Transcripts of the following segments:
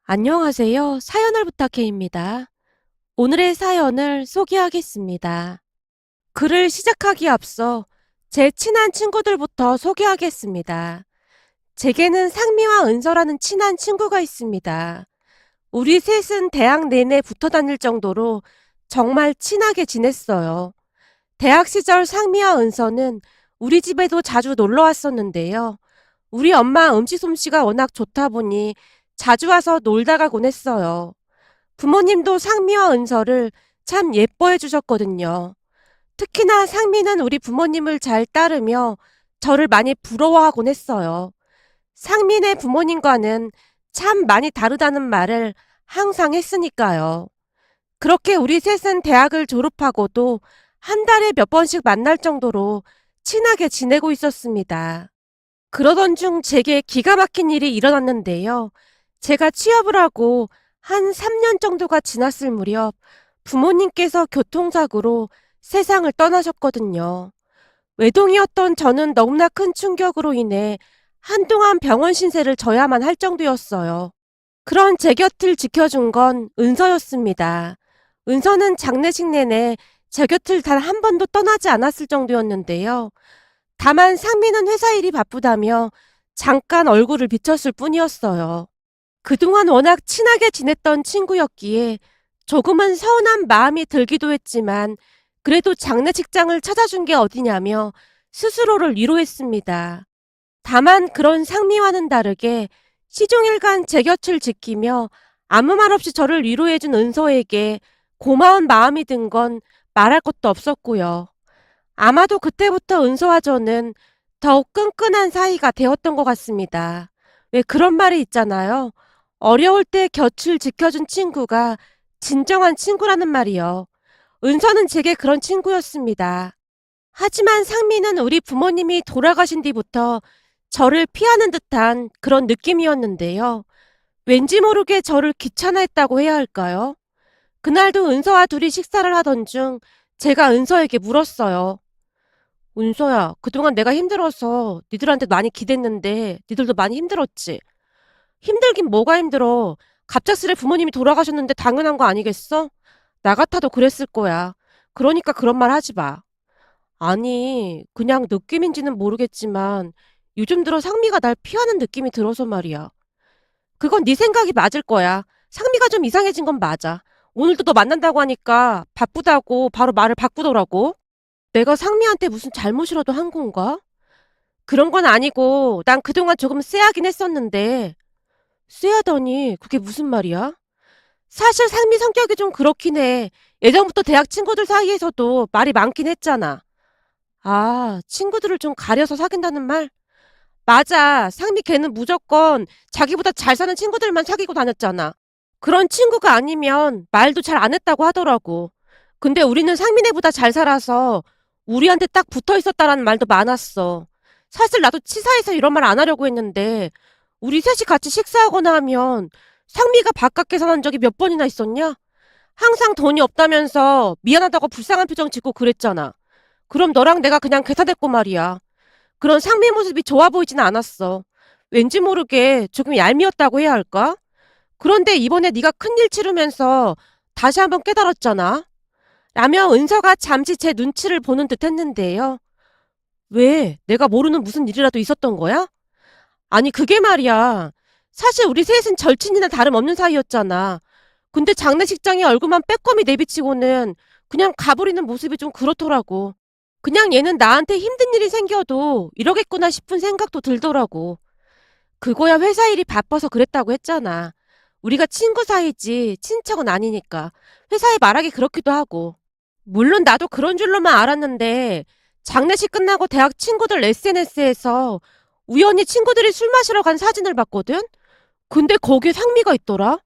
안녕하세요. 사연을 부탁해입니다. 오늘의 사연을 소개하겠습니다. 글을 시작하기 앞서 제 친한 친구들부터 소개하겠습니다. 제게는 상미와 은서라는 친한 친구가 있습니다. 우리 셋은 대학 내내 붙어 다닐 정도로 정말 친하게 지냈어요. 대학 시절 상미와 은서는 우리 집에도 자주 놀러 왔었는데요. 우리 엄마 음식 솜씨가 워낙 좋다 보니 자주 와서 놀다 가곤 했어요. 부모님도 상미와 은서를 참 예뻐해 주셨거든요. 특히나 상미는 우리 부모님을 잘 따르며 저를 많이 부러워하곤 했어요. 상민의 부모님과는 참 많이 다르다는 말을 항상 했으니까요. 그렇게 우리 셋은 대학을 졸업하고도 한 달에 몇 번씩 만날 정도로 친하게 지내고 있었습니다. 그러던 중 제게 기가 막힌 일이 일어났는데요. 제가 취업을 하고 한 3년 정도가 지났을 무렵 부모님께서 교통사고로 세상을 떠나셨거든요. 외동이었던 저는 너무나 큰 충격으로 인해 한동안 병원 신세를 져야만 할 정도였어요. 그런 제 곁을 지켜준 건 은서였습니다. 은서는 장례식 내내 제 곁을 단 한 번도 떠나지 않았을 정도였는데요. 다만 상미는 회사 일이 바쁘다며 잠깐 얼굴을 비쳤을 뿐이었어요. 그동안 워낙 친하게 지냈던 친구였기에 조금은 서운한 마음이 들기도 했지만 그래도 장례식장을 찾아준 게 어디냐며 스스로를 위로했습니다. 다만 그런 상미와는 다르게 시종일관 제 곁을 지키며 아무 말 없이 저를 위로해준 은서에게 고마운 마음이 든 건 말할 것도 없었고요. 아마도 그때부터 은서와 저는 더욱 끈끈한 사이가 되었던 것 같습니다. 왜 그런 말이 있잖아요. 어려울 때 곁을 지켜준 친구가 진정한 친구라는 말이요. 은서는 제게 그런 친구였습니다. 하지만 상미는 우리 부모님이 돌아가신 뒤부터 저를 피하는 듯한 그런 느낌이었는데요. 왠지 모르게 저를 귀찮아했다고 해야 할까요? 그날도 은서와 둘이 식사를 하던 중 제가 은서에게 물었어요. 은서야, 그동안 내가 힘들어서 니들한테 많이 기댔는데 니들도 많이 힘들었지? 힘들긴 뭐가 힘들어. 갑작스레 부모님이 돌아가셨는데 당연한 거 아니겠어? 나 같아도 그랬을 거야. 그러니까 그런 말 하지 마. 아니, 그냥 느낌인지는 모르겠지만 요즘 들어 상미가 날 피하는 느낌이 들어서 말이야. 그건 네 생각이 맞을 거야. 상미가 좀 이상해진 건 맞아. 오늘도 너 만난다고 하니까 바쁘다고 바로 말을 바꾸더라고. 내가 상미한테 무슨 잘못이라도 한 건가? 그런 건 아니고 난 그동안 조금 쎄하긴 했었는데 쎄하다니 그게 무슨 말이야? 사실 상미 성격이 좀 그렇긴 해. 예전부터 대학 친구들 사이에서도 말이 많긴 했잖아. 아, 친구들을 좀 가려서 사귄다는 말? 맞아. 상미 걔는 무조건 자기보다 잘 사는 친구들만 사귀고 다녔잖아. 그런 친구가 아니면 말도 잘 안 했다고 하더라고. 근데 우리는 상민애보다 잘 살아서 우리한테 딱 붙어 있었다라는 말도 많았어. 사실 나도 치사해서 이런 말 안 하려고 했는데 우리 셋이 같이 식사하거나 하면 상미가 바깥 계산한 적이 몇 번이나 있었냐? 항상 돈이 없다면서 미안하다고 불쌍한 표정 짓고 그랬잖아. 그럼 너랑 내가 그냥 계산했고 말이야. 그런 상미 모습이 좋아 보이진 않았어. 왠지 모르게 조금 얄미웠다고 해야 할까? 그런데 이번에 네가 큰일 치르면서 다시 한번 깨달았잖아. 라며 은서가 잠시 제 눈치를 보는 듯 했는데요. 왜? 내가 모르는 무슨 일이라도 있었던 거야? 아니 그게 말이야. 사실 우리 셋은 절친이나 다름없는 사이였잖아. 근데 장례식장에 얼굴만 빼꼼히 내비치고는 그냥 가버리는 모습이 좀 그렇더라고. 그냥 얘는 나한테 힘든 일이 생겨도 이러겠구나 싶은 생각도 들더라고. 그거야 회사 일이 바빠서 그랬다고 했잖아. 우리가 친구 사이지 친척은 아니니까 회사에 말하기 그렇기도 하고. 물론 나도 그런 줄로만 알았는데 장례식 끝나고 대학 친구들 SNS에서 우연히 친구들이 술 마시러 간 사진을 봤거든? 근데 거기에 상미가 있더라?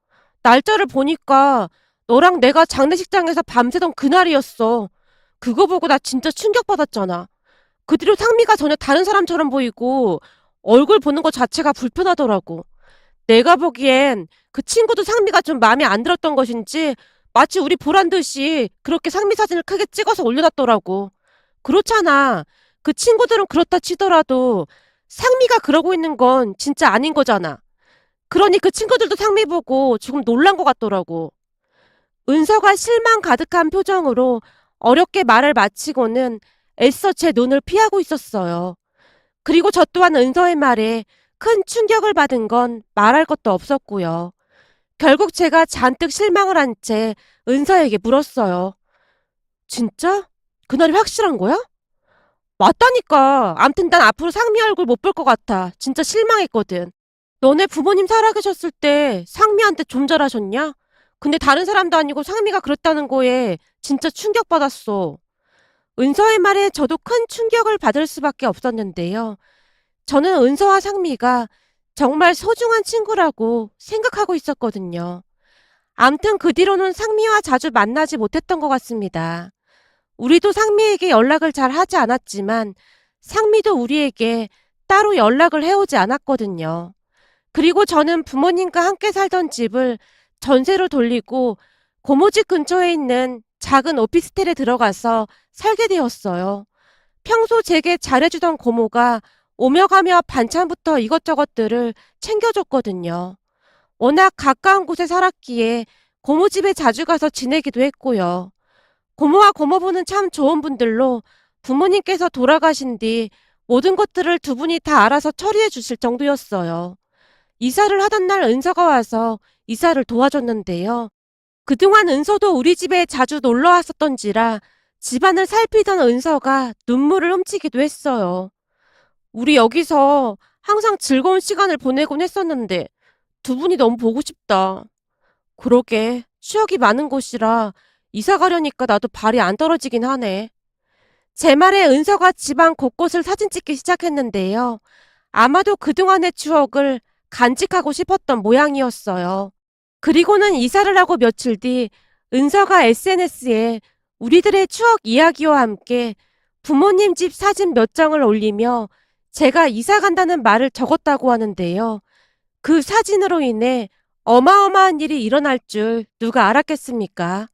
날짜를 보니까 너랑 내가 장례식장에서 밤새던 그날이었어. 그거 보고 나 진짜 충격받았잖아. 그 뒤로 상미가 전혀 다른 사람처럼 보이고 얼굴 보는 것 자체가 불편하더라고. 내가 보기엔 그 친구도 상미가 좀 마음에 안 들었던 것인지 마치 우리 보란 듯이 그렇게 상미 사진을 크게 찍어서 올려놨더라고. 그렇잖아. 그 친구들은 그렇다 치더라도 상미가 그러고 있는 건 진짜 아닌 거잖아. 그러니 그 친구들도 상미 보고 조금 놀란 것 같더라고. 은서가 실망 가득한 표정으로 어렵게 말을 마치고는 애써 제 눈을 피하고 있었어요. 그리고 저 또한 은서의 말에 큰 충격을 받은 건 말할 것도 없었고요. 결국 제가 잔뜩 실망을 한 채 은서에게 물었어요. 진짜? 그날이 확실한 거야? 맞다니까. 암튼 난 앞으로 상미 얼굴 못 볼 것 같아. 진짜 실망했거든. 너네 부모님 살아계셨을 때 상미한테 좀 잘하셨냐? 근데 다른 사람도 아니고 상미가 그랬다는 거에 진짜 충격받았어. 은서의 말에 저도 큰 충격을 받을 수밖에 없었는데요. 저는 은서와 상미가 정말 소중한 친구라고 생각하고 있었거든요. 암튼 그 뒤로는 상미와 자주 만나지 못했던 것 같습니다. 우리도 상미에게 연락을 잘 하지 않았지만 상미도 우리에게 따로 연락을 해오지 않았거든요. 그리고 저는 부모님과 함께 살던 집을 전세로 돌리고 고모집 근처에 있는 작은 오피스텔에 들어가서 살게 되었어요. 평소 제게 잘해주던 고모가 오며 가며 반찬부터 이것저것들을 챙겨줬거든요. 워낙 가까운 곳에 살았기에 고모집에 자주 가서 지내기도 했고요. 고모와 고모부는 참 좋은 분들로 부모님께서 돌아가신 뒤 모든 것들을 두 분이 다 알아서 처리해 주실 정도였어요. 이사를 하던 날 은서가 와서 이사를 도와줬는데요. 그동안 은서도 우리 집에 자주 놀러 왔었던지라 집안을 살피던 은서가 눈물을 훔치기도 했어요. 우리 여기서 항상 즐거운 시간을 보내곤 했었는데 두 분이 너무 보고 싶다. 그러게 추억이 많은 곳이라 이사 가려니까 나도 발이 안 떨어지긴 하네. 제 말에 은서가 집안 곳곳을 사진 찍기 시작했는데요. 아마도 그동안의 추억을 간직하고 싶었던 모양이었어요. 그리고는 이사를 하고 며칠 뒤 은서가 SNS에 우리들의 추억 이야기와 함께 부모님 집 사진 몇 장을 올리며 제가 이사 간다는 말을 적었다고 하는데요. 그 사진으로 인해 어마어마한 일이 일어날 줄 누가 알았겠습니까?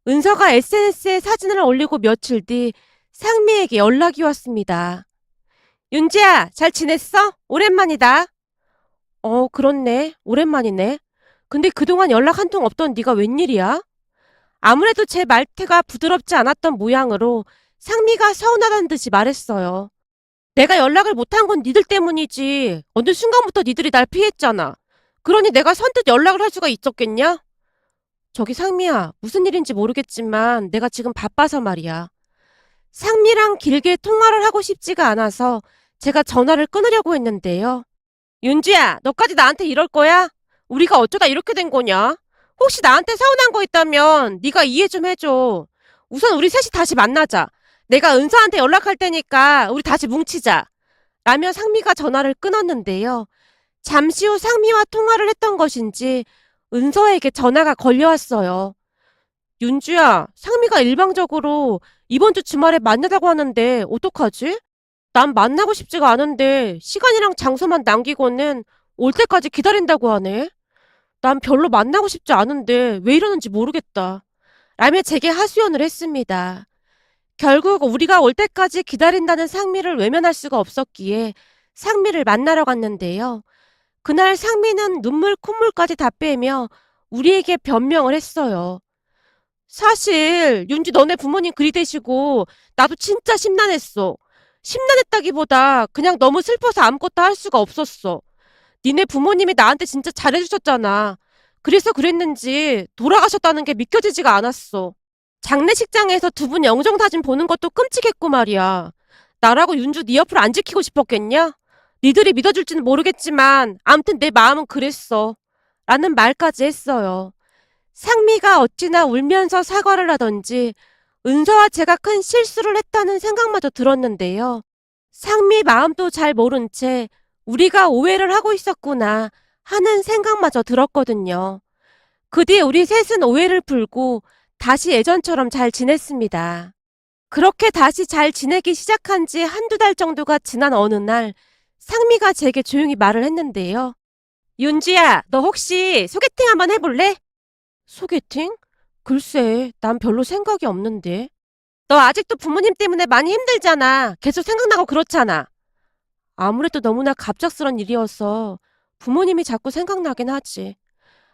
은서가 SNS에 사진을 올리고 며칠 뒤 상미에게 연락이 왔습니다. 윤지야, 잘 지냈어? 오랜만이다. 그렇네. 오랜만이네. 근데 그동안 연락 한 통 없던 네가 웬일이야? 아무래도 제 말태가 부드럽지 않았던 모양으로 상미가 서운하다는 듯이 말했어요. 내가 연락을 못한 건 니들 때문이지. 어느 순간부터 니들이 날 피했잖아. 그러니 내가 선뜻 연락을 할 수가 있었겠냐? 저기 상미야, 무슨 일인지 모르겠지만 내가 지금 바빠서 말이야. 상미랑 길게 통화를 하고 싶지가 않아서 제가 전화를 끊으려고 했는데요. 윤주야, 너까지 나한테 이럴 거야? 우리가 어쩌다 이렇게 된 거냐? 혹시 나한테 서운한 거 있다면 네가 이해 좀 해줘. 우선 우리 셋이 다시 만나자. 내가 은서한테 연락할 테니까 우리 다시 뭉치자. 라며 상미가 전화를 끊었는데요. 잠시 후 상미와 통화를 했던 것인지 은서에게 전화가 걸려왔어요. 윤주야, 상미가 일방적으로 이번 주 주말에 만나자고 하는데 어떡하지? 난 만나고 싶지가 않은데 시간이랑 장소만 남기고는 올 때까지 기다린다고 하네. 난 별로 만나고 싶지 않은데 왜 이러는지 모르겠다. 라며 제게 하소연을 했습니다. 결국 우리가 올 때까지 기다린다는 상미를 외면할 수가 없었기에 상미를 만나러 갔는데요. 그날 상미는 눈물 콧물까지 다 빼며 우리에게 변명을 했어요. 사실 윤지 너네 부모님 그리 되시고 나도 진짜 심란했어. 심란했다기보다 그냥 너무 슬퍼서 아무것도 할 수가 없었어. 니네 부모님이 나한테 진짜 잘해주셨잖아. 그래서 그랬는지 돌아가셨다는 게 믿겨지지가 않았어. 장례식장에서 두 분 영정사진 보는 것도 끔찍했고 말이야. 나라고 윤주 네 옆을 안 지키고 싶었겠냐? 니들이 믿어줄지는 모르겠지만 암튼 내 마음은 그랬어. 라는 말까지 했어요. 상미가 어찌나 울면서 사과를 하던지 은서와 제가 큰 실수를 했다는 생각마저 들었는데요. 상미 마음도 잘 모른 채 우리가 오해를 하고 있었구나 하는 생각마저 들었거든요. 그 뒤에 우리 셋은 오해를 풀고 다시 예전처럼 잘 지냈습니다. 그렇게 다시 잘 지내기 시작한 지 한두 달 정도가 지난 어느 날 상미가 제게 조용히 말을 했는데요. 윤지야, 너 혹시 소개팅 한번 해볼래? 소개팅? 글쎄, 난 별로 생각이 없는데. 너 아직도 부모님 때문에 많이 힘들잖아. 계속 생각나고 그렇잖아. 아무래도 너무나 갑작스런 일이어서 부모님이 자꾸 생각나긴 하지.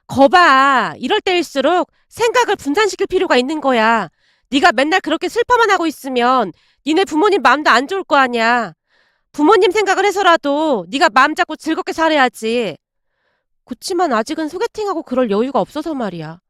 거봐, 이럴 때일수록 생각을 분산시킬 필요가 있는 거야. 네가 맨날 그렇게 슬퍼만 하고 있으면 니네 부모님 마음도 안 좋을 거 아니야. 부모님 생각을 해서라도 네가 마음 잡고 즐겁게 살아야지. 그치만 아직은 소개팅하고 그럴 여유가 없어서 말이야.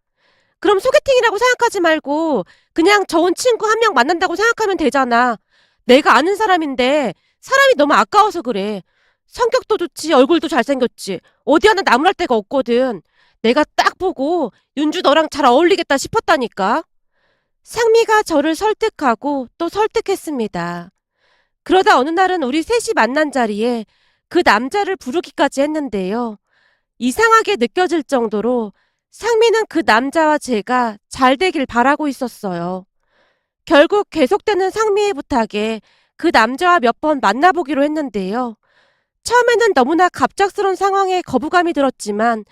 그럼 소개팅이라고 생각하지 말고 그냥 좋은 친구 한 명 만난다고 생각하면 되잖아. 내가 아는 사람인데 사람이 너무 아까워서 그래. 성격도 좋지, 얼굴도 잘생겼지. 어디 하나 나무랄 데가 없거든. 내가 딱 보고 윤주 너랑 잘 어울리겠다 싶었다니까. 상미가 저를 설득하고 또 설득했습니다. 그러다 어느 날은 우리 셋이 만난 자리에 그 남자를 부르기까지 했는데요. 이상하게 느껴질 정도로 상미는 그 남자와 제가 잘 되길 바라고 있었어요. 결국 계속되는 상미의 부탁에 그 남자와 몇 번 만나보기로 했는데요. 처음에는 너무나 갑작스러운 상황에 거부감이 들었지만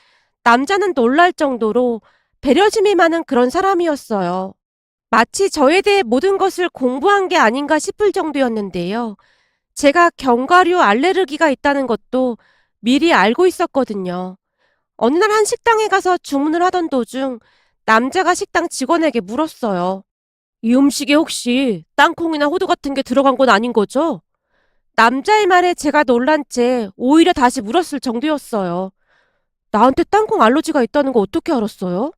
남자는 놀랄 정도로 배려심이 많은 그런 사람이었어요. 마치 저에 대해 모든 것을 공부한 게 아닌가 싶을 정도였는데요. 제가 견과류 알레르기가 있다는 것도 미리 알고 있었거든요. 어느 날 한 식당에 가서 주문을 하던 도중 남자가 식당 직원에게 물었어요. 이 음식에 혹시 땅콩이나 호두 같은 게 들어간 건 아닌 거죠? 남자의 말에 제가 놀란 채 오히려 다시 물었을 정도였어요. 나한테 땅콩 알러지가 있다는 거 어떻게 알았어요?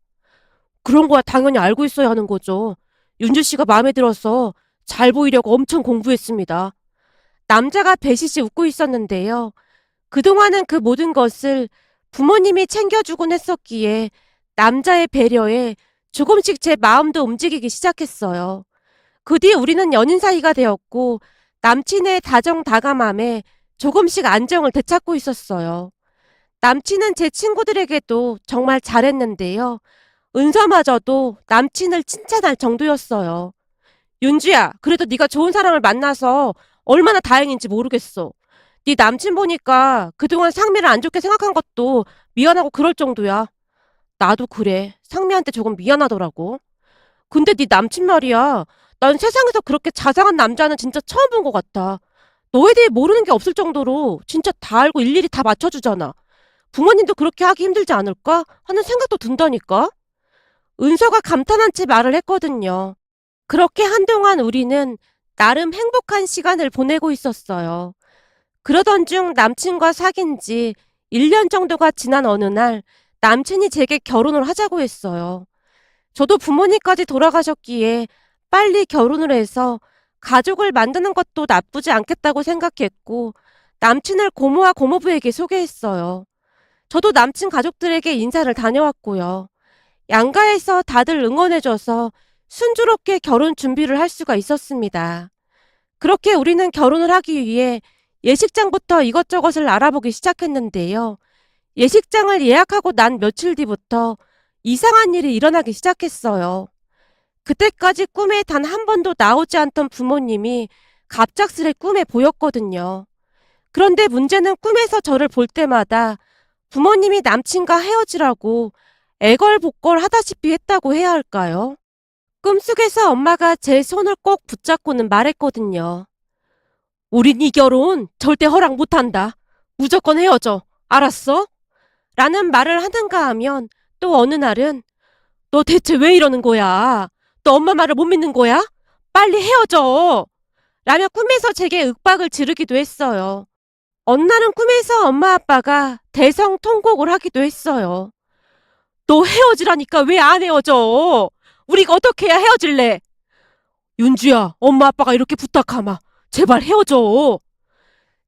그런 거야 당연히 알고 있어야 하는 거죠. 윤주 씨가 마음에 들어서 잘 보이려고 엄청 공부했습니다. 남자가 배시시 웃고 있었는데요. 그동안은 그 모든 것을 부모님이 챙겨주곤 했었기에 남자의 배려에 조금씩 제 마음도 움직이기 시작했어요. 그 뒤에 우리는 연인 사이가 되었고 남친의 다정다감함에 조금씩 안정을 되찾고 있었어요. 남친은 제 친구들에게도 정말 잘했는데요. 은서마저도 남친을 칭찬할 정도였어요. 윤주야, 그래도 네가 좋은 사람을 만나서 얼마나 다행인지 모르겠어. 네 남친 보니까 그동안 상미를 안 좋게 생각한 것도 미안하고 그럴 정도야. 나도 그래. 상미한테 조금 미안하더라고. 근데 네 남친 말이야. 난 세상에서 그렇게 자상한 남자는 진짜 처음 본 것 같아. 너에 대해 모르는 게 없을 정도로 진짜 다 알고 일일이 다 맞춰주잖아. 부모님도 그렇게 하기 힘들지 않을까 하는 생각도 든다니까. 은서가 감탄한 채 말을 했거든요. 그렇게 한동안 우리는 나름 행복한 시간을 보내고 있었어요. 그러던 중 남친과 사귄 지 1년 정도가 지난 어느 날 남친이 제게 결혼을 하자고 했어요. 저도 부모님까지 돌아가셨기에 빨리 결혼을 해서 가족을 만드는 것도 나쁘지 않겠다고 생각했고 남친을 고모와 고모부에게 소개했어요. 저도 남친 가족들에게 인사를 다녀왔고요. 양가에서 다들 응원해줘서 순조롭게 결혼 준비를 할 수가 있었습니다. 그렇게 우리는 결혼을 하기 위해 예식장부터 이것저것을 알아보기 시작했는데요. 예식장을 예약하고 난 며칠 뒤부터 이상한 일이 일어나기 시작했어요. 그때까지 꿈에 단 한 번도 나오지 않던 부모님이 갑작스레 꿈에 보였거든요. 그런데 문제는 꿈에서 저를 볼 때마다 부모님이 남친과 헤어지라고 애걸복걸 하다시피 했다고 해야 할까요? 꿈속에서 엄마가 제 손을 꼭 붙잡고는 말했거든요. 우린 이 결혼 절대 허락 못한다. 무조건 헤어져. 알았어? 라는 말을 하는가 하면 또 어느 날은 너 대체 왜 이러는 거야? 너 엄마 말을 못 믿는 거야? 빨리 헤어져. 라며 꿈에서 제게 윽박을 지르기도 했어요. 어느 날은 꿈에서 엄마 아빠가 대성통곡을 하기도 했어요. 너 헤어지라니까 왜 안 헤어져? 우리가 어떻게 해야 헤어질래? 윤주야, 엄마 아빠가 이렇게 부탁하마. 제발 헤어져.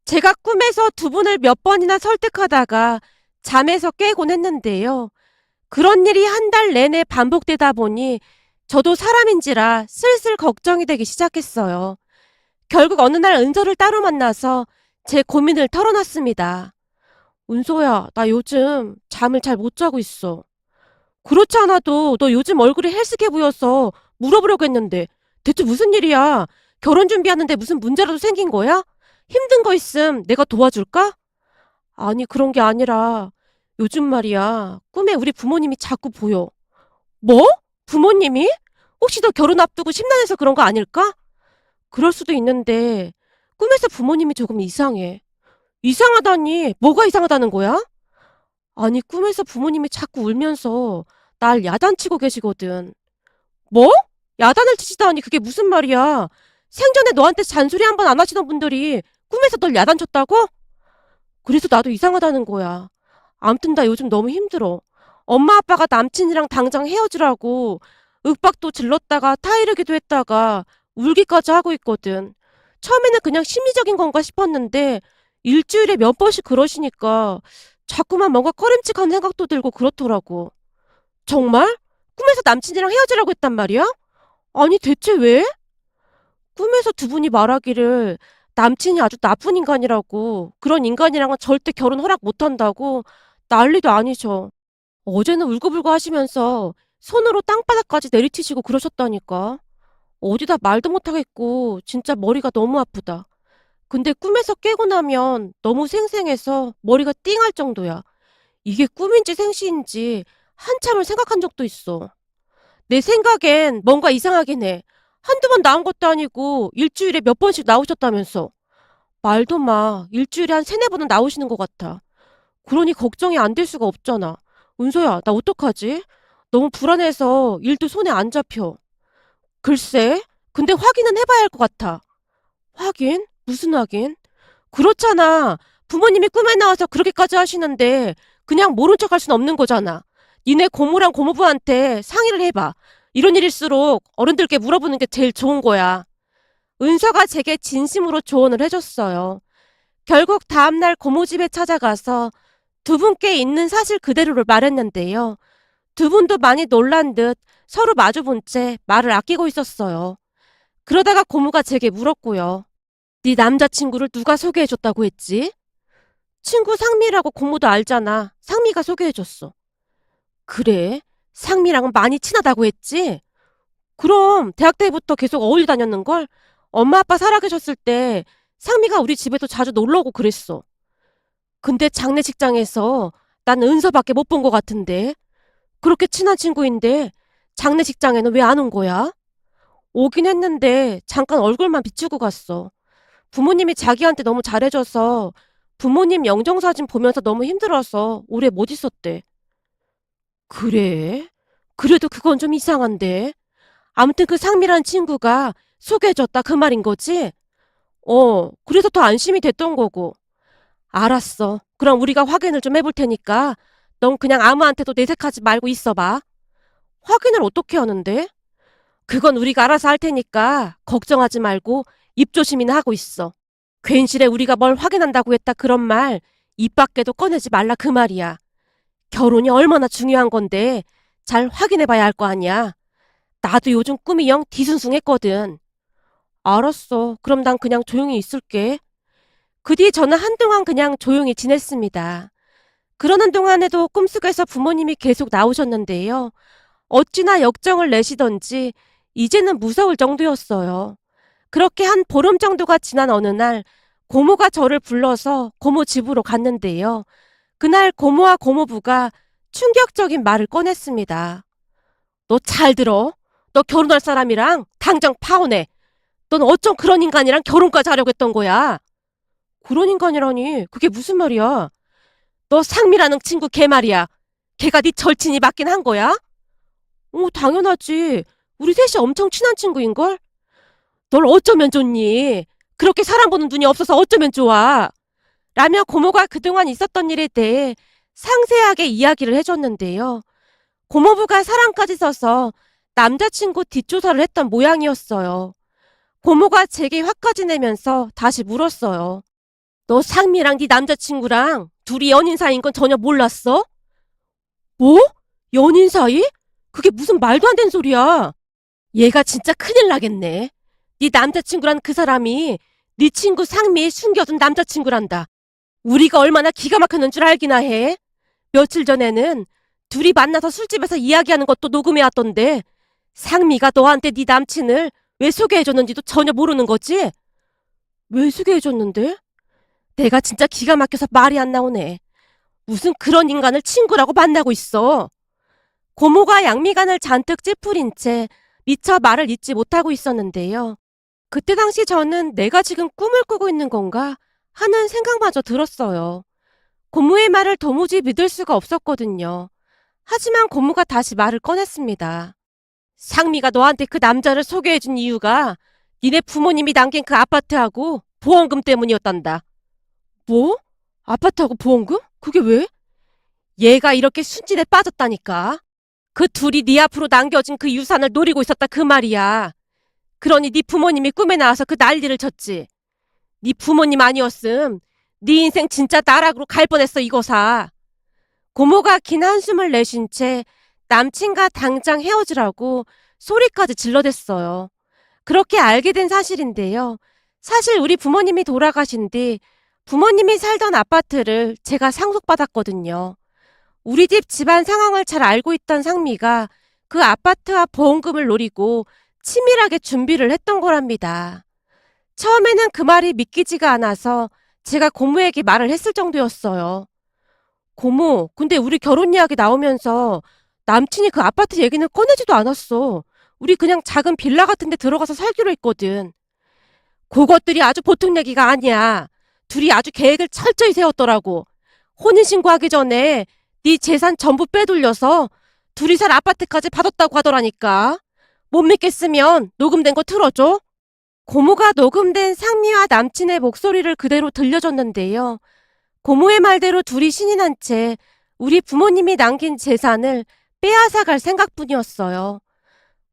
제가 꿈에서 두 분을 몇 번이나 설득하다가 잠에서 깨곤 했는데요. 그런 일이 한 달 내내 반복되다 보니 저도 사람인지라 슬슬 걱정이 되기 시작했어요. 결국 어느 날 은서를 따로 만나서 제 고민을 털어놨습니다. 은서야, 나 요즘 잠을 잘 못 자고 있어. 그렇지 않아도 너 요즘 얼굴이 헬스케 보여서 물어보려고 했는데 대체 무슨 일이야? 결혼 준비하는데 무슨 문제라도 생긴 거야? 힘든 거 있음 내가 도와줄까? 아니 그런 게 아니라 요즘 말이야 꿈에 우리 부모님이 자꾸 보여. 뭐? 부모님이? 혹시 너 결혼 앞두고 심란해서 그런 거 아닐까? 그럴 수도 있는데 꿈에서 부모님이 조금 이상해. 이상하다니 뭐가 이상하다는 거야? 아니, 꿈에서 부모님이 자꾸 울면서 날 야단치고 계시거든. 뭐? 야단을 치시다니 그게 무슨 말이야? 생전에 너한테 잔소리 한 번 안 하시던 분들이 꿈에서 널 야단쳤다고? 그래서 나도 이상하다는 거야. 암튼 나 요즘 너무 힘들어. 엄마 아빠가 남친이랑 당장 헤어지라고 윽박도 질렀다가 타이르기도 했다가 울기까지 하고 있거든. 처음에는 그냥 심리적인 건가 싶었는데 일주일에 몇 번씩 그러시니까 자꾸만 뭔가 꺼림칙한 생각도 들고 그렇더라고. 정말? 꿈에서 남친이랑 헤어지라고 했단 말이야? 아니 대체 왜? 꿈에서 두 분이 말하기를 남친이 아주 나쁜 인간이라고, 그런 인간이랑은 절대 결혼 허락 못한다고 난리도 아니셔. 어제는 울고불고 하시면서 손으로 땅바닥까지 내리치시고 그러셨다니까. 어디다 말도 못하겠고 진짜 머리가 너무 아프다. 근데 꿈에서 깨고 나면 너무 생생해서 머리가 띵할 정도야. 이게 꿈인지 생시인지 한참을 생각한 적도 있어. 내 생각엔 뭔가 이상하긴 해. 한두 번 나온 것도 아니고 일주일에 몇 번씩 나오셨다면서. 말도 마. 일주일에 한 세네 번은 나오시는 것 같아. 그러니 걱정이 안 될 수가 없잖아. 은서야, 나 어떡하지? 너무 불안해서 일도 손에 안 잡혀. 글쎄, 근데 확인은 해봐야 할 것 같아. 확인? 무슨 확인? 그렇잖아. 부모님이 꿈에 나와서 그렇게까지 하시는데 그냥 모른 척 할 순 없는 거잖아. 니네 고모랑 고모부한테 상의를 해봐. 이런 일일수록 어른들께 물어보는 게 제일 좋은 거야. 은서가 제게 진심으로 조언을 해줬어요. 결국 다음날 고모 집에 찾아가서 두 분께 있는 사실 그대로를 말했는데요. 두 분도 많이 놀란 듯 서로 마주본 채 말을 아끼고 있었어요. 그러다가 고모가 제게 물었고요. 네 남자친구를 누가 소개해줬다고 했지? 친구 상미라고 고모도 알잖아. 상미가 소개해줬어. 그래? 상미랑은 많이 친하다고 했지? 그럼 대학 때부터 계속 어울려 다녔는걸? 엄마 아빠 살아계셨을 때 상미가 우리 집에도 자주 놀러 오고 그랬어. 근데 장례식장에서 난 은서밖에 못 본 것 같은데. 그렇게 친한 친구인데 장례식장에는 왜 안 온 거야? 오긴 했는데 잠깐 얼굴만 비추고 갔어. 부모님이 자기한테 너무 잘해줘서 부모님 영정사진 보면서 너무 힘들어서 오래 못 있었대. 그래? 그래도 그건 좀 이상한데. 아무튼 그 상미란 친구가 소개해줬다 그 말인 거지? 그래서 더 안심이 됐던 거고. 알았어. 그럼 우리가 확인을 좀 해볼 테니까 넌 그냥 아무한테도 내색하지 말고 있어봐. 확인을 어떻게 하는데? 그건 우리가 알아서 할 테니까 걱정하지 말고 입조심이나 하고 있어. 괜시레 우리가 뭘 확인한다고 했다 그런 말 입 밖에도 꺼내지 말라 그 말이야. 결혼이 얼마나 중요한 건데 잘 확인해봐야 할 거 아니야. 나도 요즘 꿈이 영 뒤숭숭했거든. 알았어. 그럼 난 그냥 조용히 있을게. 그 뒤 저는 한동안 그냥 조용히 지냈습니다. 그러는 동안에도 꿈속에서 부모님이 계속 나오셨는데요. 어찌나 역정을 내시던지 이제는 무서울 정도였어요. 그렇게 한 보름 정도가 지난 어느 날 고모가 저를 불러서 고모 집으로 갔는데요. 그날 고모와 고모부가 충격적인 말을 꺼냈습니다. 너 잘 들어. 너 결혼할 사람이랑 당장 파혼해. 넌 어쩜 그런 인간이랑 결혼까지 하려고 했던 거야? 그런 인간이라니 그게 무슨 말이야? 너 상미라는 친구 걔 말이야. 걔가 네 절친이 맞긴 한 거야? 당연하지. 우리 셋이 엄청 친한 친구인걸? 널 어쩌면 좋니? 그렇게 사람 보는 눈이 없어서 어쩌면 좋아? 라며 고모가 그동안 있었던 일에 대해 상세하게 이야기를 해줬는데요. 고모부가 사람까지 써서 남자친구 뒷조사를 했던 모양이었어요. 고모가 제게 화까지 내면서 다시 물었어요. 너 상미랑 네 남자친구랑 둘이 연인 사이인 건 전혀 몰랐어? 뭐? 연인 사이? 그게 무슨 말도 안 되는 소리야. 얘가 진짜 큰일 나겠네. 네 남자친구란 그 사람이 네 친구 상미의 숨겨둔 남자친구란다. 우리가 얼마나 기가 막혔는 줄 알기나 해. 며칠 전에는 둘이 만나서 술집에서 이야기하는 것도 녹음해왔던데 상미가 너한테 네 남친을 왜 소개해줬는지도 전혀 모르는 거지? 왜 소개해줬는데? 내가 진짜 기가 막혀서 말이 안 나오네. 무슨 그런 인간을 친구라고 만나고 있어. 고모가 양미간을 잔뜩 찌푸린 채 미처 말을 잇지 못하고 있었는데요. 그때 당시 저는 내가 지금 꿈을 꾸고 있는 건가 하는 생각마저 들었어요. 고모의 말을 도무지 믿을 수가 없었거든요. 하지만 고모가 다시 말을 꺼냈습니다. 상미가 너한테 그 남자를 소개해준 이유가 니네 부모님이 남긴 그 아파트하고 보험금 때문이었단다. 뭐? 아파트하고 보험금? 그게 왜? 얘가 이렇게 순진에 빠졌다니까. 그 둘이 네 앞으로 남겨진 그 유산을 노리고 있었다 그 말이야. 그러니 네 부모님이 꿈에 나와서 그 난리를 쳤지. 네 부모님 아니었음 네 인생 진짜 나락으로 갈 뻔했어 이거사. 고모가 긴 한숨을 내쉰 채 남친과 당장 헤어지라고 소리까지 질러댔어요. 그렇게 알게 된 사실인데요. 사실 우리 부모님이 돌아가신 뒤 부모님이 살던 아파트를 제가 상속받았거든요. 우리 집 집안 상황을 잘 알고 있던 상미가 그 아파트와 보험금을 노리고 치밀하게 준비를 했던 거랍니다. 처음에는 그 말이 믿기지가 않아서 제가 고모에게 말을 했을 정도였어요. 고모, 근데 우리 결혼 이야기 나오면서 남친이 그 아파트 얘기는 꺼내지도 않았어. 우리 그냥 작은 빌라 같은 데 들어가서 살기로 했거든. 그것들이 아주 보통 얘기가 아니야. 둘이 아주 계획을 철저히 세웠더라고. 혼인신고하기 전에 네 재산 전부 빼돌려서 둘이 살 아파트까지 받았다고 하더라니까. 못 믿겠으면 녹음된 거 틀어줘. 고모가 녹음된 상미와 남친의 목소리를 그대로 들려줬는데요. 고모의 말대로 둘이 신이 난 채 우리 부모님이 남긴 재산을 빼앗아갈 생각뿐이었어요.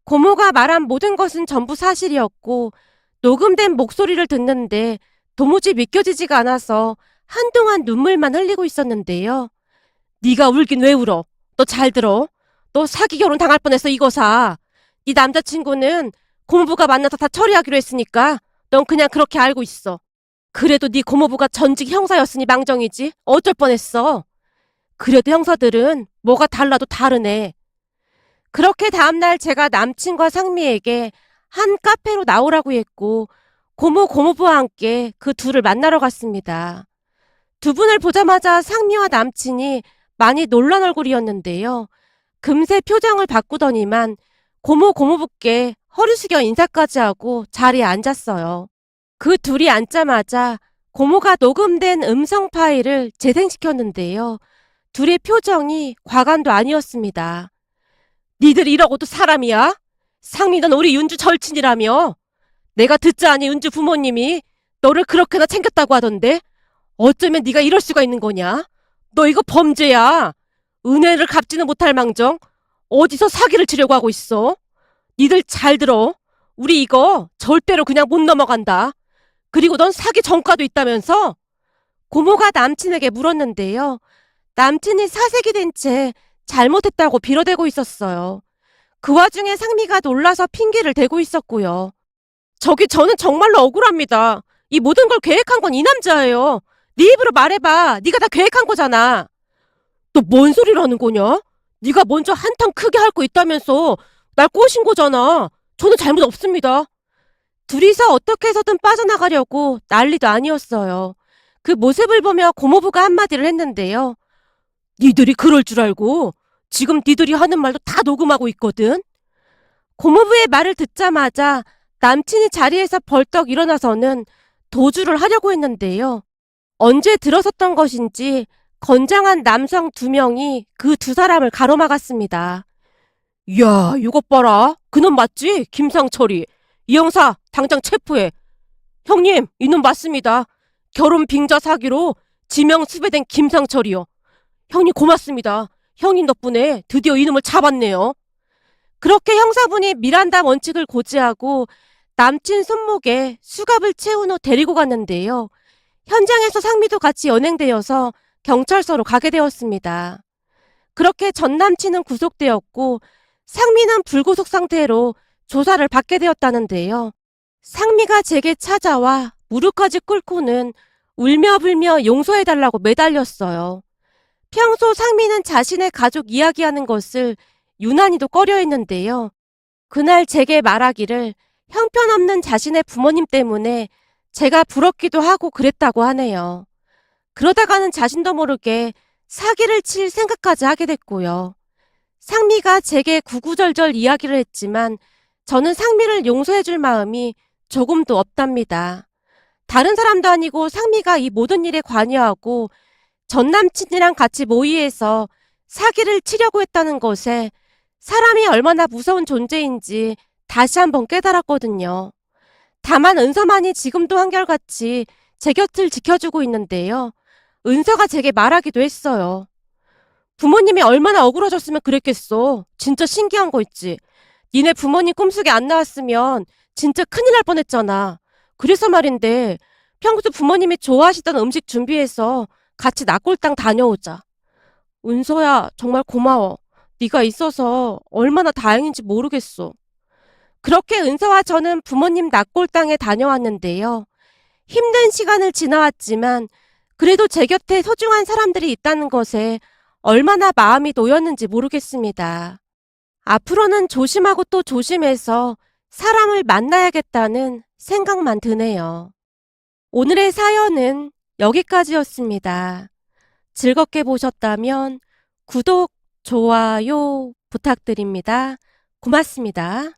고모가 말한 모든 것은 전부 사실이었고 녹음된 목소리를 듣는데 도무지 믿겨지지가 않아서 한동안 눈물만 흘리고 있었는데요. 네가 울긴 왜 울어? 너 잘 들어. 너 사기 결혼 당할 뻔했어 이거사. 네 남자친구는 고모부가 만나서 다 처리하기로 했으니까 넌 그냥 그렇게 알고 있어. 그래도 네 고모부가 전직 형사였으니 망정이지. 어쩔 뻔했어. 그래도 형사들은 뭐가 달라도 다르네. 그렇게 다음날 제가 남친과 상미에게 한 카페로 나오라고 했고 고모부와 함께 그 둘을 만나러 갔습니다. 두 분을 보자마자 상미와 남친이 많이 놀란 얼굴이었는데요. 금세 표정을 바꾸더니만 고모부께 허리 숙여 인사까지 하고 자리에 앉았어요. 그 둘이 앉자마자 고모가 녹음된 음성 파일을 재생시켰는데요. 둘의 표정이 과감도 아니었습니다. 니들 이러고도 사람이야? 상미 넌 우리 윤주 절친이라며? 내가 듣자하니 윤주 부모님이 너를 그렇게나 챙겼다고 하던데 어쩌면 네가 이럴 수가 있는 거냐? 너 이거 범죄야. 은혜를 갚지는 못할 망정 어디서 사기를 치려고 하고 있어? 니들 잘 들어. 우리 이거 절대로 그냥 못 넘어간다. 그리고 넌 사기 전과도 있다면서? 고모가 남친에게 물었는데요. 남친이 사색이 된 채 잘못했다고 빌어대고 있었어요. 그 와중에 상미가 놀라서 핑계를 대고 있었고요. 저는 정말로 억울합니다. 이 모든 걸 계획한 건 이 남자예요. 네 입으로 말해봐. 네가 다 계획한 거잖아. 너 뭔 소리라는 거냐? 네가 먼저 한탕 크게 할 거 있다면서 날 꼬신 거잖아. 저는 잘못 없습니다. 둘이서 어떻게 해서든 빠져나가려고 난리도 아니었어요. 그 모습을 보며 고모부가 한마디를 했는데요. 니들이 그럴 줄 알고 지금 니들이 하는 말도 다 녹음하고 있거든. 고모부의 말을 듣자마자 남친이 자리에서 벌떡 일어나서는 도주를 하려고 했는데요. 언제 들어섰던 것인지 건장한 남성 2명이 그 두 사람을 가로막았습니다. 야, 이것 봐라. 그놈 맞지? 김상철이. 이 형사 당장 체포해. 형님, 이놈 맞습니다. 결혼 빙자 사기로 지명 수배된 김상철이요. 형님 고맙습니다. 형님 덕분에 드디어 이놈을 잡았네요. 그렇게 형사분이 미란다 원칙을 고지하고 남친 손목에 수갑을 채운 후 데리고 갔는데요. 현장에서 상미도 같이 연행되어서 경찰서로 가게 되었습니다. 그렇게 전 남친은 구속되었고 상미는 불구속 상태로 조사를 받게 되었다는데요. 상미가 제게 찾아와 무릎까지 꿇고는 울며 불며 용서해달라고 매달렸어요. 평소 상미는 자신의 가족 이야기하는 것을 유난히도 꺼려했는데요. 그날 제게 말하기를 형편없는 자신의 부모님 때문에 제가 부럽기도 하고 그랬다고 하네요. 그러다가는 자신도 모르게 사기를 칠 생각까지 하게 됐고요. 상미가 제게 구구절절 이야기를 했지만 저는 상미를 용서해줄 마음이 조금도 없답니다. 다른 사람도 아니고 상미가 이 모든 일에 관여하고 전 남친이랑 같이 모의해서 사기를 치려고 했다는 것에 사람이 얼마나 무서운 존재인지 다시 한번 깨달았거든요. 다만 은서만이 지금도 한결같이 제 곁을 지켜주고 있는데요. 은서가 제게 말하기도 했어요. 부모님이 얼마나 억울하셨으면 그랬겠어. 진짜 신기한 거 있지. 니네 부모님 꿈속에 안 나왔으면 진짜 큰일 날 뻔했잖아. 그래서 말인데 평소 부모님이 좋아하시던 음식 준비해서 같이 낙골당 다녀오자. 은서야, 정말 고마워. 네가 있어서 얼마나 다행인지 모르겠어. 그렇게 은서와 저는 부모님 낙골당에 다녀왔는데요. 힘든 시간을 지나왔지만 그래도 제 곁에 소중한 사람들이 있다는 것에 얼마나 마음이 놓였는지 모르겠습니다. 앞으로는 조심하고 또 조심해서 사람을 만나야겠다는 생각만 드네요. 오늘의 사연은 여기까지였습니다. 즐겁게 보셨다면 구독, 좋아요 부탁드립니다. 고맙습니다.